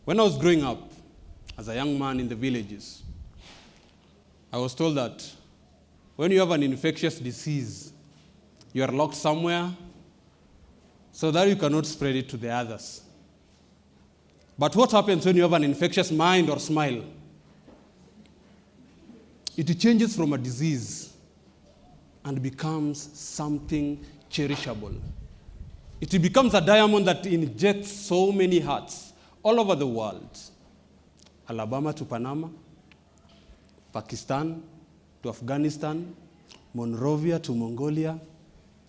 When I was growing up, as a young man in the villages, I was told that when you have an infectious disease, you are locked somewhere so that you cannot spread it to the others. But what happens when you have an infectious mind or smile? It changes from a disease and becomes something cherishable. It becomes a diamond that injects so many hearts all over the world. Alabama to Panama, Pakistan to Afghanistan, Monrovia to Mongolia,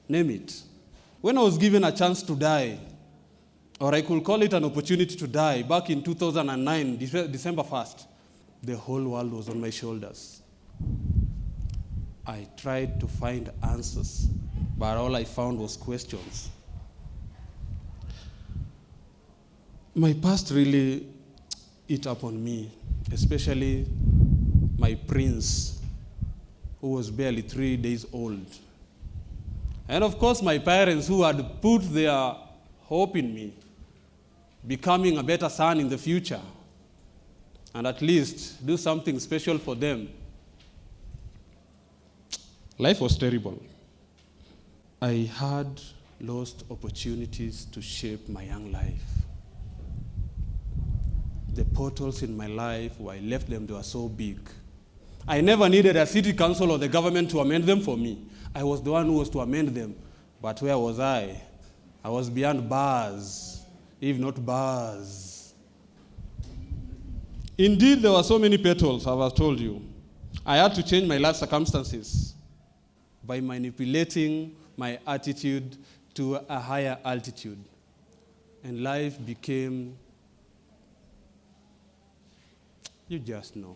name it. When I was given a chance to die, or I could call it an opportunity to die, back in 2009, December 1st, the whole world was on my shoulders. I tried to find answers, but all I found was questions. My past really ate up on me, especially my prince, who was barely 3 days old. And of course, my parents, who had put their hope in me, becoming a better son in the future, and at least do something special for them. Life was terrible. I had lost opportunities to shape my young life. The portals in my life, where I left them, they were so big. I never needed a city council or the government to amend them for me. I was the one who was to amend them. But where was I? I was beyond bars, if not bars. Indeed, there were so many petals, I have told you. I had to change my life circumstances by manipulating my attitude to a higher altitude. And life became, you just know.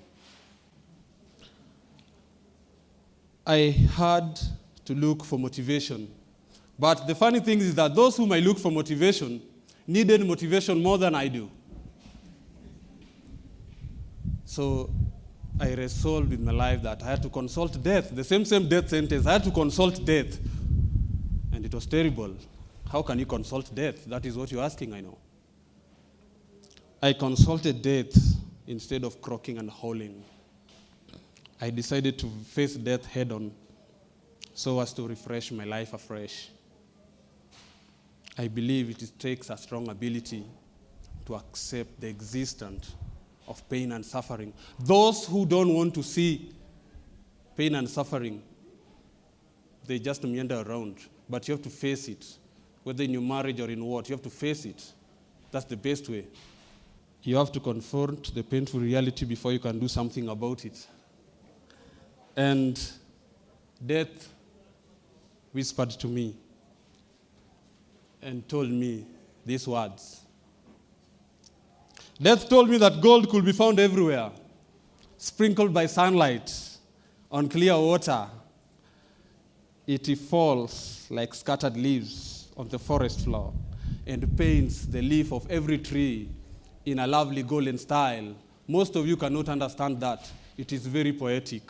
I had to look for motivation. But the funny thing is that those whom I look for motivation needed motivation more than I do. So I resolved in my life that I had to consult death, the same death sentence. I had to consult death. And it was terrible. How can you consult death? That is what you're asking, I know. I consulted death instead of croaking and howling. I decided to face death head on so as to refresh my life afresh. I believe it takes a strong ability to accept the existence of pain and suffering. Those who don't want to see pain and suffering, they just meander around. But you have to face it. Whether in your marriage or in what, you have to face it. That's the best way. You have to confront the painful reality before you can do something about it. And death whispered to me and told me these words. Death told me that gold could be found everywhere, sprinkled by sunlight on clear water. It falls like scattered leaves on the forest floor and paints the leaf of every tree in a lovely golden style. Most of you cannot understand that. It is very poetic.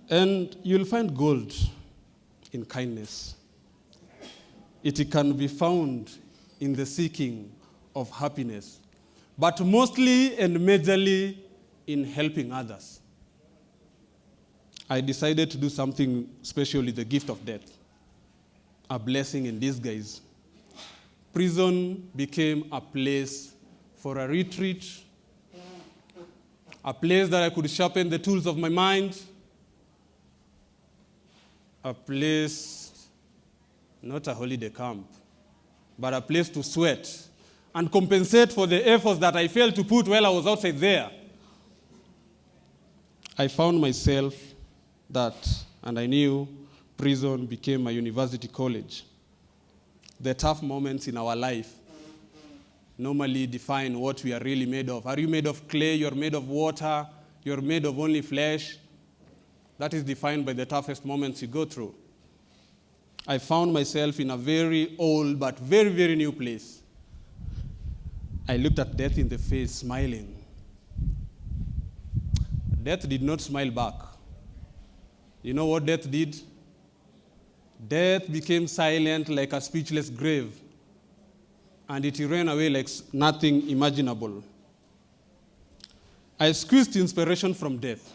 And you'll find gold in kindness. It can be found in the seeking of happiness, but mostly and majorly in helping others. I decided to do something special with the gift of death, a blessing in disguise. Prison became a place for a retreat, a place that I could sharpen the tools of my mind, a place, not a holiday camp, but a place to sweat and compensate for the efforts that I failed to put while I was outside there. I found myself and I knew prison became a university college. The tough moments in our life normally define what we are really made of. Are you made of clay? You're made of water? You're made of only flesh? That is defined by the toughest moments you go through. I found myself in a very old but very, very new place. I looked at death in the face, smiling. Death did not smile back. You know what death did? Death became silent like a speechless grave, and it ran away like nothing imaginable. I squeezed inspiration from death,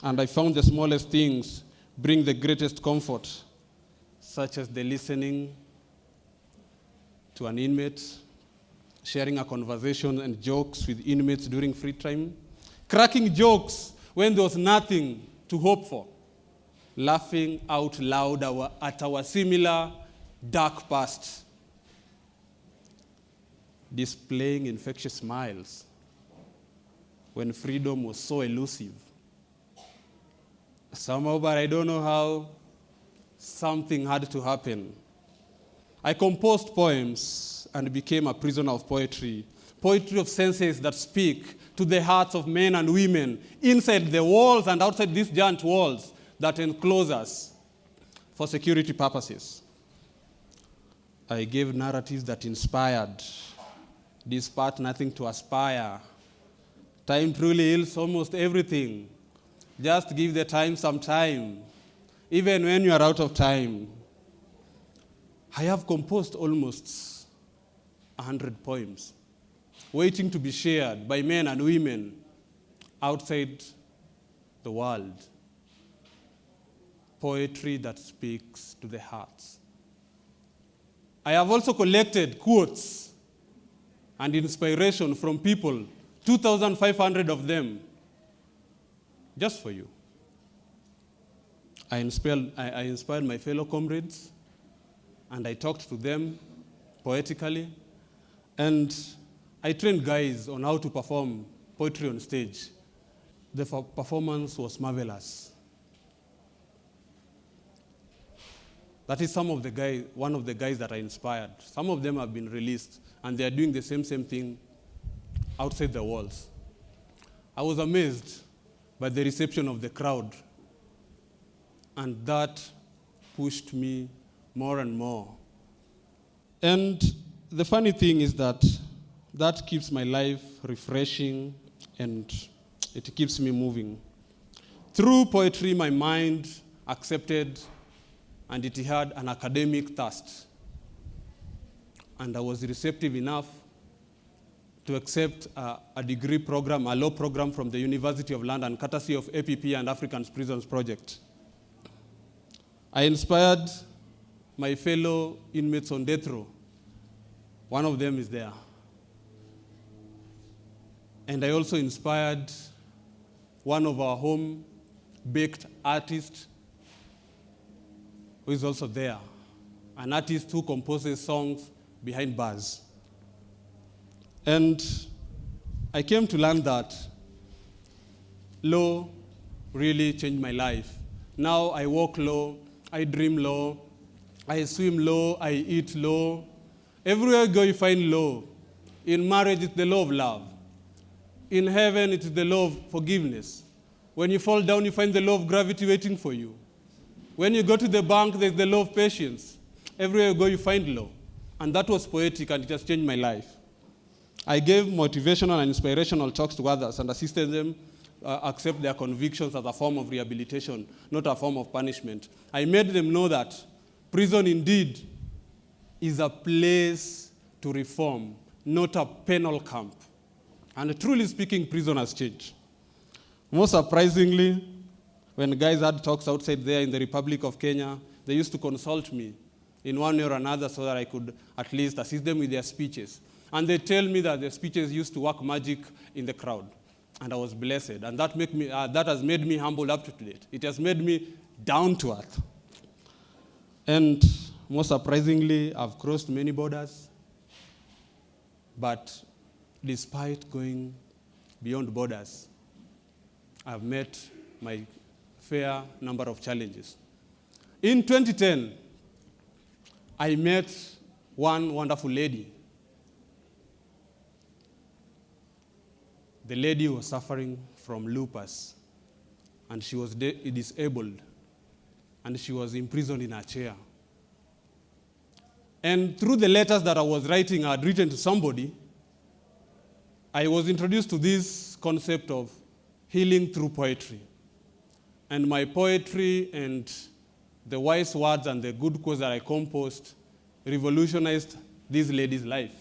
and I found the smallest things bring the greatest comfort, such as the listening to an inmate, sharing a conversation and jokes with inmates during free time, cracking jokes when there was nothing to hope for, laughing out loud at our similar dark past, displaying infectious smiles when freedom was so elusive. Somehow, but I don't know how, something had to happen. I composed poems and became a prisoner of poetry. Poetry of senses that speak to the hearts of men and women inside the walls and outside these giant walls that enclose us for security purposes. I gave narratives that inspired, despite nothing to aspire. Time truly heals almost everything. Just give the time some time, even when you are out of time. I have composed almost 100 poems, waiting to be shared by men and women outside the world. Poetry that speaks to the hearts. I have also collected quotes and inspiration from people, 2,500 of them, just for you. I inspired my fellow comrades, and I talked to them poetically, and I trained guys on how to perform poetry on stage. The performance was marvelous. That is one of the guys that I inspired. Some of them have been released, and they are doing the same thing outside the walls. I was amazed by the reception of the crowd, and that pushed me more and more. And the funny thing is that keeps my life refreshing, and it keeps me moving. Through poetry, my mind accepted, and it had an academic thirst. And I was receptive enough to accept a degree program, a law program from the University of London, courtesy of APP and African Prisons Project. I inspired my fellow inmates on death row. One of them is there. And I also inspired one of our home-baked artists who is also there, an artist who composes songs behind bars. And I came to learn that law really changed my life. Now I walk law, I dream law, I swim law, I eat law. Everywhere you go, you find law. In marriage, it's the law of love. In heaven, it's the law of forgiveness. When you fall down, you find the law of gravity waiting for you. When you go to the bank, there's the law of patience. Everywhere you go, you find law. And that was poetic, and it has changed my life. I gave motivational and inspirational talks to others and assisted them accept their convictions as a form of rehabilitation, not a form of punishment. I made them know that prison indeed is a place to reform, not a penal camp. And truly speaking, prison has changed. Most surprisingly, when guys had talks outside there in the Republic of Kenya, they used to consult me in one way or another so that I could at least assist them with their speeches. And they tell me that their speeches used to work magic in the crowd. And I was blessed. And that has made me humble up to date. It has made me down to earth. And most surprisingly, I've crossed many borders. But despite going beyond borders, I've met my fair number of challenges. In 2010, I met one wonderful lady. The lady was suffering from lupus, and she was disabled, and she was imprisoned in her chair. And through the letters that I was writing, I had written to somebody, I was introduced to this concept of healing through poetry. And my poetry and the wise words and the good quotes that I composed revolutionized this lady's life.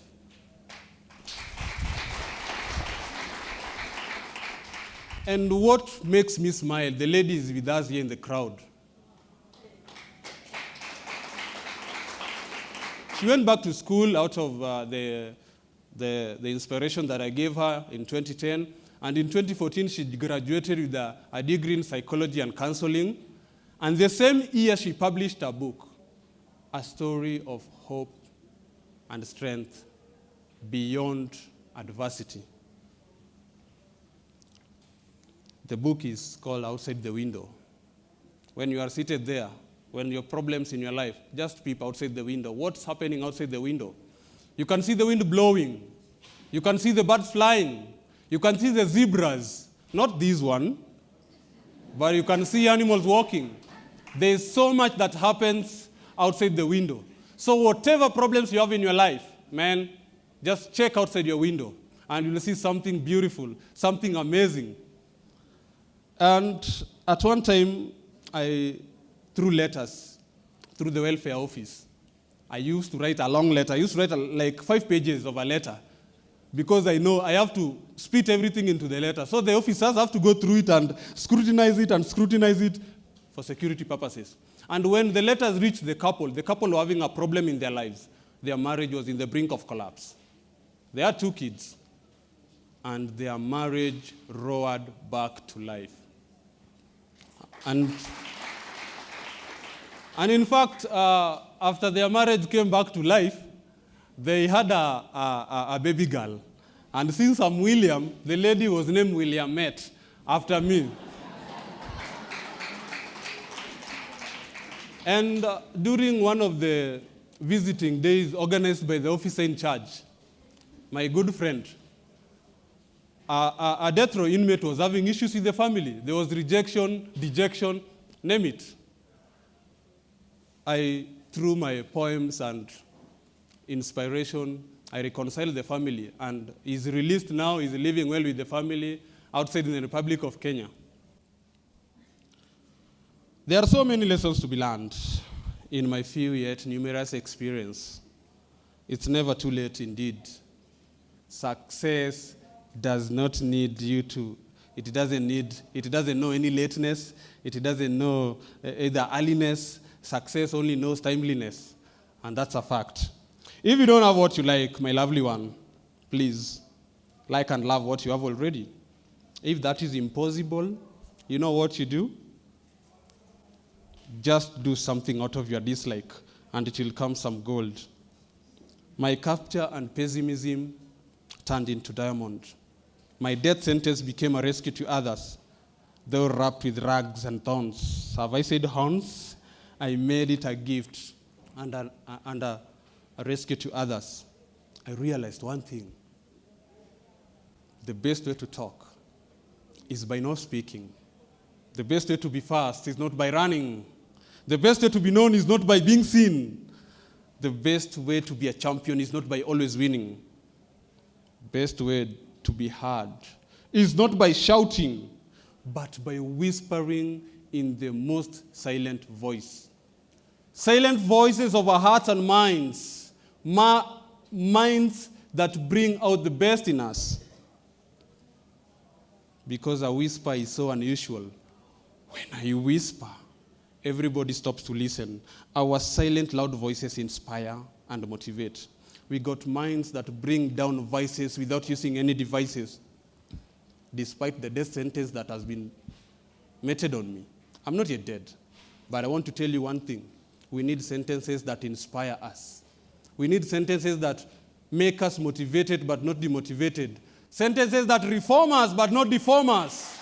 And what makes me smile, the lady is with us here in the crowd. She went back to school out of the inspiration that I gave her in 2010. And in 2014, she graduated with a degree in psychology and counseling. And the same year, she published a book, A Story of Hope and Strength Beyond Adversity. The book is called Outside the Window. When you are seated there, when your problems in your life, just peep outside the window. What's happening outside the window? You can see the wind blowing. You can see the birds flying. You can see the zebras. Not this one, but you can see animals walking. There's so much that happens outside the window. So whatever problems you have in your life, man, just check outside your window and you'll see something beautiful, something amazing. And at one time, I threw letters through the welfare office. I used to write a long letter. I used to write like 5 pages of a letter because I know I have to spit everything into the letter. So the officers have to go through it and scrutinize it for security purposes. And when the letters reached the couple were having a problem in their lives. Their marriage was in the brink of collapse. They had 2 kids, and their marriage roared back to life. And in fact, after their marriage came back to life, they had a baby girl. And since I'm William, the lady was named Williamette after me. And during one of the visiting days organized by the officer in charge, my good friend, a death row inmate was having issues with the family. There was rejection, dejection, name it. I, through my poems and inspiration, I reconciled the family, and he's released now. He's living well with the family outside in the Republic of Kenya. There are so many lessons to be learned in my few yet numerous experience. It's never too late indeed. Success does not need you to, it doesn't know any lateness, it doesn't know either earliness. Success only knows timeliness, and that's a fact. If you don't have what you like, my lovely one, please like and love what you have already. If that is impossible, you know what you do? Just do something out of your dislike, and it will come some gold. My capture and pessimism turned into diamond. My death sentence became a rescue to others, though wrapped with rags and thorns. Have I said horns? I made it a gift and a rescue to others. I realized one thing. The best way to talk is by not speaking. The best way to be fast is not by running. The best way to be known is not by being seen. The best way to be a champion is not by always winning. Best way to be heard is not by shouting, but by whispering in the most silent voice. Silent voices of our hearts and minds, minds that bring out the best in us. Because a whisper is so unusual. When I whisper, everybody stops to listen. Our silent, loud voices inspire and motivate. We got minds that bring down vices without using any devices, despite the death sentence that has been meted on me. I'm not yet dead, but I want to tell you one thing. We need sentences that inspire us. We need sentences that make us motivated but not demotivated. Sentences that reform us but not deform us.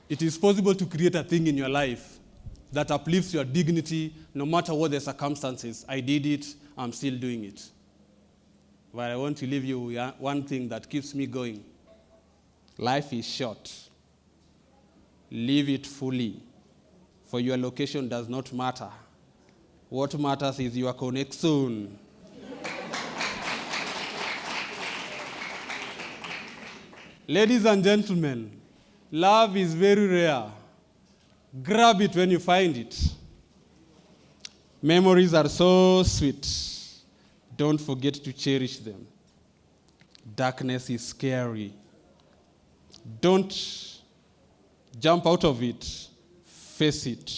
It is possible to create a thing in your life that uplifts your dignity no matter what the circumstances. I did it, I'm still doing it. But I want to leave you with one thing that keeps me going. Life is short. Live it fully, for your location does not matter. What matters is your connection. Ladies and gentlemen, Love is very rare. Grab it when you find it. Memories are so sweet. Don't forget to cherish them. Darkness is scary. Don't jump out of it. Face it.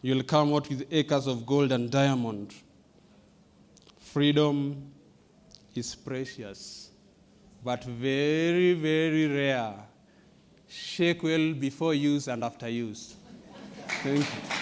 You'll come out with acres of gold and diamond. Freedom is precious, but very, very rare. Shake well before use and after use. Thank you.